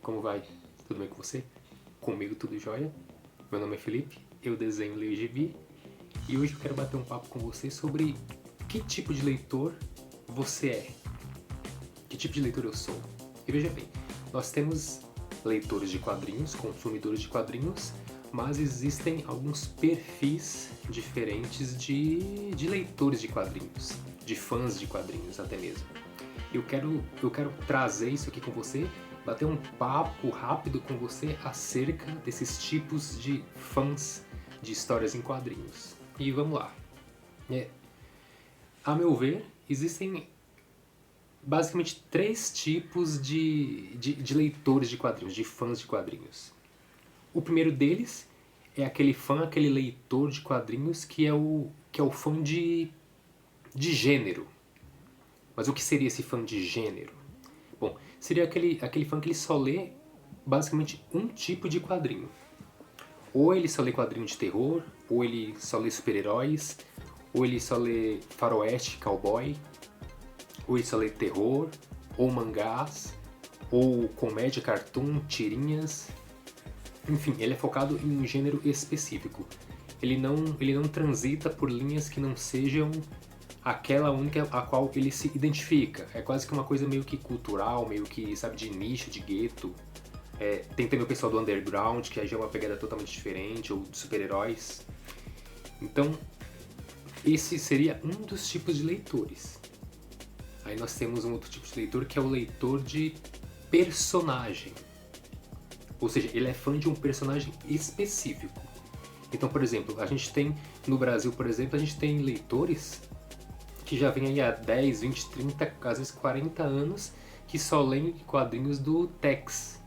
Como vai? Tudo bem com você? Comigo tudo jóia? Meu nome é Felipe, eu desenho e leio gibi e hoje eu quero bater um papo com você sobre que tipo de leitor você é. Que tipo de leitor eu sou? E veja bem, nós temos leitores de quadrinhos, consumidores de quadrinhos, mas existem alguns perfis diferentes de leitores de quadrinhos, de fãs de quadrinhos até mesmo. Eu quero trazer isso aqui com você, bater um papo rápido com você acerca desses tipos de fãs de histórias em quadrinhos. E vamos lá. A meu ver, existem basicamente três tipos de leitores de quadrinhos, de fãs de quadrinhos. O primeiro deles é aquele fã, aquele leitor de quadrinhos que é o fã de gênero. Mas o que seria esse fã de gênero? Bom, seria aquele fã que ele só lê basicamente um tipo de quadrinho. Ou ele só lê quadrinho de terror, ou ele só lê super-heróis, ou ele só lê faroeste, cowboy, ou ele só lê terror, ou mangás, ou comédia, cartoon, tirinhas. Enfim, ele é focado em um gênero específico. Ele não transita por linhas que não sejam aquela única a qual ele se identifica. É quase que uma coisa meio que cultural, meio que, sabe, de nicho, de gueto. Tem também o pessoal do underground, que já é uma pegada totalmente diferente, ou de super-heróis. Então, esse seria um dos tipos de leitores. Aí nós temos um outro tipo de leitor, que é o leitor de personagem. Ou seja, ele é fã de um personagem específico. Então, por exemplo, a gente tem, no Brasil, por exemplo, a gente tem leitores que já vem aí há 10, 20, 30, às vezes 40 anos, que só leem quadrinhos do Tex.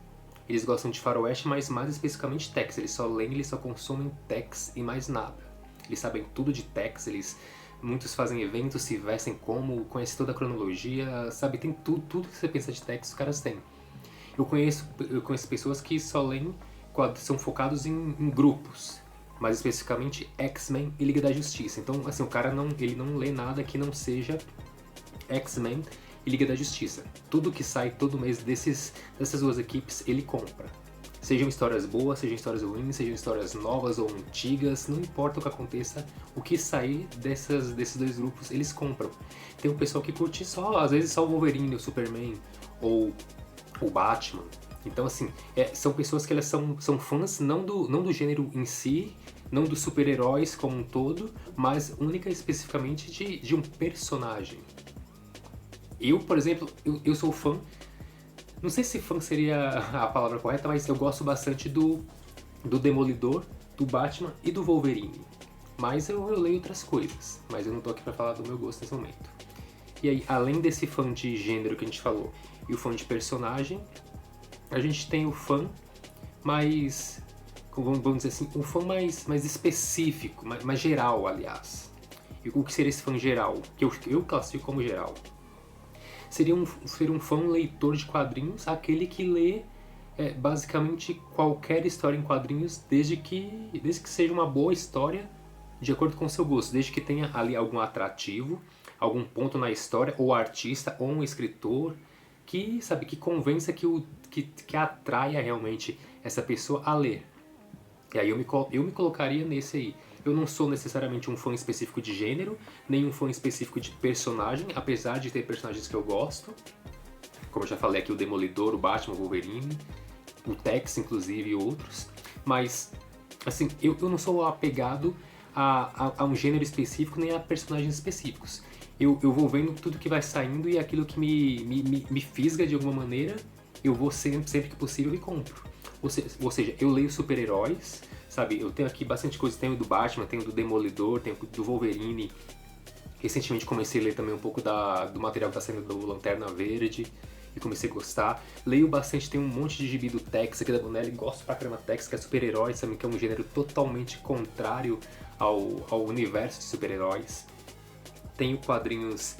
Eles gostam de faroeste, mas mais especificamente Tex. Eles só leem, eles só consomem Tex e mais nada. Eles sabem tudo de Tex, muitos fazem eventos, se vestem como, conhecem toda a cronologia, sabe, tem tudo que você pensa de Tex, os caras têm. Eu conheço pessoas que só leem, são focados em grupos, mais especificamente X-Men e Liga da Justiça. Então, assim, o cara ele não lê nada que não seja X-Men e Liga da Justiça. Tudo que sai todo mês dessas duas equipes, ele compra. Sejam histórias boas, sejam histórias ruins, sejam histórias novas ou antigas, não importa o que aconteça, o que sair desses dois grupos, eles compram. Tem um pessoal que curte só, às vezes só o Wolverine, o Superman, ou o Batman. Então, assim, são pessoas que elas são fãs não do gênero em si, não dos super-heróis como um todo, mas única e especificamente de um personagem. Eu, por exemplo, eu sou fã, não sei se fã seria a palavra correta, mas eu gosto bastante do Demolidor, do Batman e do Wolverine. Mas eu leio outras coisas, mas eu não tô aqui pra falar do meu gosto nesse momento. E aí, além desse fã de gênero que a gente falou e o fã de personagem, a gente tem o fã mais, vamos dizer assim, um fã mais específico, mais geral, aliás. E o que seria esse fã geral? Que eu classifico como geral. Seria um fã leitor de quadrinhos, aquele que lê basicamente qualquer história em quadrinhos, desde que seja uma boa história de acordo com o seu gosto, desde que tenha ali algum atrativo, algum ponto na história, ou artista, ou um escritor, que, sabe, que convença, que atraia realmente essa pessoa a ler. E aí eu me colocaria nesse aí. Eu não sou necessariamente um fã específico de gênero, nem um fã específico de personagem, apesar de ter personagens que eu gosto. Como eu já falei aqui, o Demolidor, o Batman, o Wolverine, o Tex, inclusive, e outros. Mas, assim, eu não sou apegado a um gênero específico, nem a personagens específicos. Eu vou vendo tudo que vai saindo e aquilo que me fisga de alguma maneira, eu vou sempre que possível e compro. Ou seja, eu leio super-heróis, sabe? Eu tenho aqui bastante coisa, tenho do Batman, tenho do Demolidor, tenho do Wolverine. Recentemente comecei a ler também um pouco do material que está saindo do Lanterna Verde e comecei a gostar. Leio bastante, tem um monte de gibi do Tex aqui da Bonelli, gosto pra caramba Tex, que é super-herói, sabe? Que é um gênero totalmente contrário ao universo de super-heróis. Tenho quadrinhos...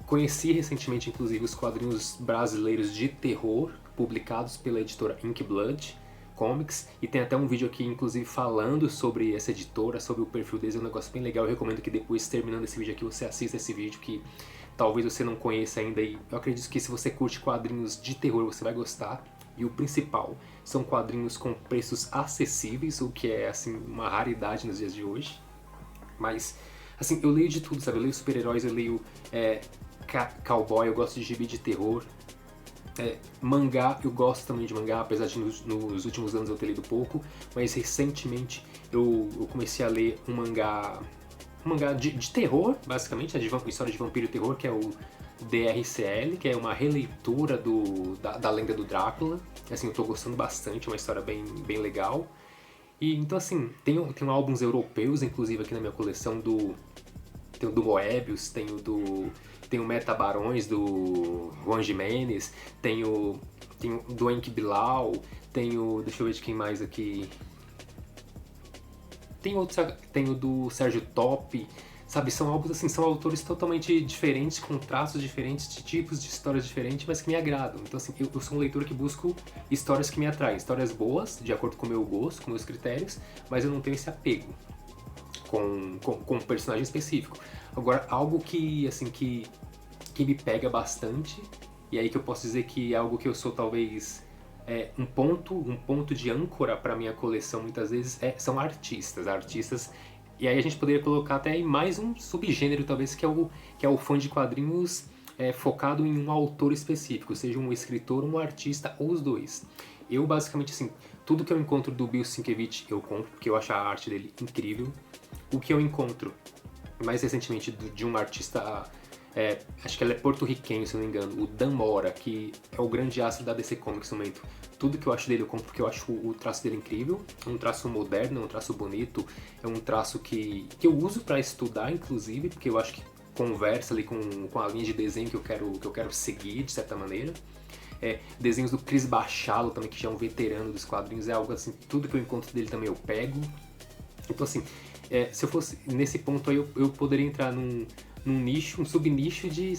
conheci recentemente, inclusive, os quadrinhos brasileiros de terror, publicados pela editora Inkblood Comics, e tem até um vídeo aqui, inclusive, falando sobre essa editora, sobre o perfil deles, é um negócio bem legal. Eu recomendo que depois, terminando esse vídeo aqui, você assista esse vídeo, que talvez você não conheça ainda, e eu acredito que se você curte quadrinhos de terror, você vai gostar. E o principal, são quadrinhos com preços acessíveis, o que é assim uma raridade nos dias de hoje. Mas, assim, eu leio de tudo, sabe? Eu leio super-heróis, eu leio cowboy, eu gosto de gibi de terror. Mangá, eu gosto também de mangá, apesar de nos últimos anos eu ter lido pouco. Mas recentemente eu comecei a ler um mangá de terror, basicamente, de história de vampiro e terror, que é o DRCL, que é uma releitura da lenda do Drácula. Assim, eu tô gostando bastante, é uma história bem legal. E então assim, tenho álbuns europeus, inclusive aqui na minha coleção tenho do Moebius, tenho Metabarões do Juan Jimenez, tenho do Enki Bilal, deixa eu ver de quem mais aqui. Tenho do Sérgio Top, sabe? São álbuns assim, são autores totalmente diferentes, com traços diferentes, de tipos de histórias diferentes, mas que me agradam. Então assim, eu sou um leitor que busco histórias que me atraem, histórias boas, de acordo com o meu gosto, com meus critérios, mas eu não tenho esse apego com um personagem específico. Agora, algo que assim que me pega bastante, e aí que eu posso dizer que é algo que eu sou talvez um ponto de âncora para minha coleção muitas vezes são artistas. E aí a gente poderia colocar até em mais um subgênero talvez que é o fã de quadrinhos focado em um autor específico, seja um escritor, um artista ou os dois. Eu basicamente assim, tudo que eu encontro do Bill Sienkiewicz eu compro porque eu acho a arte dele incrível. O que eu encontro mais recentemente de um artista, acho que ele é porto-riquenho, se não me engano, o Dan Mora, que é o grande astro da DC Comics no momento. Tudo que eu acho dele eu compro porque eu acho o traço dele incrível, é um traço moderno, é um traço bonito, é um traço que eu uso para estudar, inclusive, porque eu acho que conversa ali com a linha de desenho que eu quero seguir, de certa maneira. Desenhos do Chris Bachalo também, que já é um veterano dos quadrinhos, é algo assim, tudo que eu encontro dele também eu pego. Então assim, se eu fosse nesse ponto aí, eu poderia entrar num nicho, um subnicho de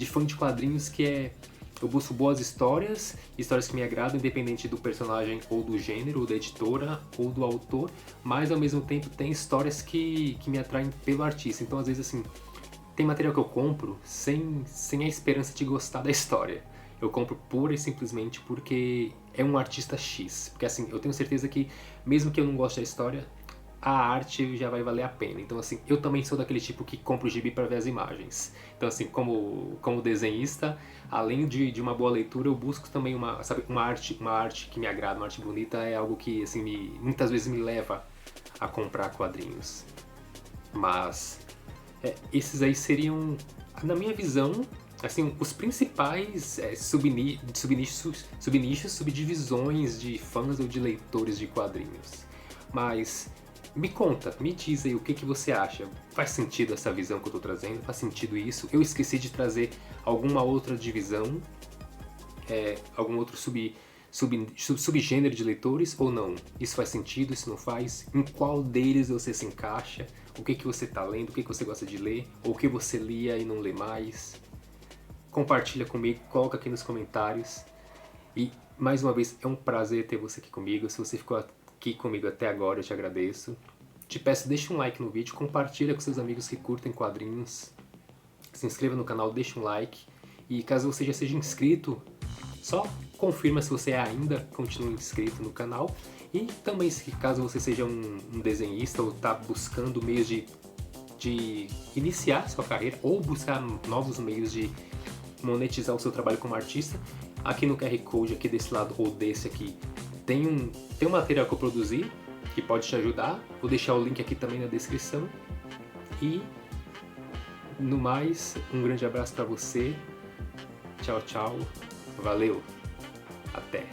fã de quadrinhos eu busco boas histórias que me agradam, independente do personagem ou do gênero, ou da editora, ou do autor, mas ao mesmo tempo tem histórias que me atraem pelo artista. Então às vezes assim, tem material que eu compro sem a esperança de gostar da história. Eu compro pura e simplesmente porque é um artista X. Porque assim, eu tenho certeza que mesmo que eu não goste da história, a arte já vai valer a pena. Então assim, eu também sou daquele tipo que compra o gibi para ver as imagens. Então assim, como desenhista, além de uma boa leitura, eu busco também uma arte que me agrada, uma arte bonita, é algo que assim muitas vezes me leva a comprar quadrinhos. Mas esses aí seriam, na minha visão, assim, os principais subnichos, subdivisões de fãs ou de leitores de quadrinhos. Mas me conta, me diz aí o que você acha. Faz sentido essa visão que eu tô trazendo? Faz sentido isso? Eu esqueci de trazer alguma outra divisão, algum outro subgênero de leitores ou não? Isso faz sentido, isso não faz? Em qual deles você se encaixa? O que você tá lendo? O que você gosta de ler? Ou o que você lia e não lê mais? Compartilha comigo, coloca aqui nos comentários. E mais uma vez, é um prazer ter você aqui comigo. Se você ficou aqui comigo até agora, eu te agradeço. Te peço, deixa um like no vídeo, compartilha com seus amigos que curtem quadrinhos. Se inscreva no canal, deixa um like. E caso você já seja inscrito, só confirma se você ainda continua inscrito no canal. E também, caso você seja um desenhista ou está buscando meios de iniciar sua carreira ou buscar novos meios de monetizar o seu trabalho como artista, aqui no QR Code, aqui desse lado ou desse aqui, tem um material que eu produzi que pode te ajudar. Vou deixar o link aqui também na descrição. E no mais, um grande abraço para você. Tchau, tchau. Valeu. Até.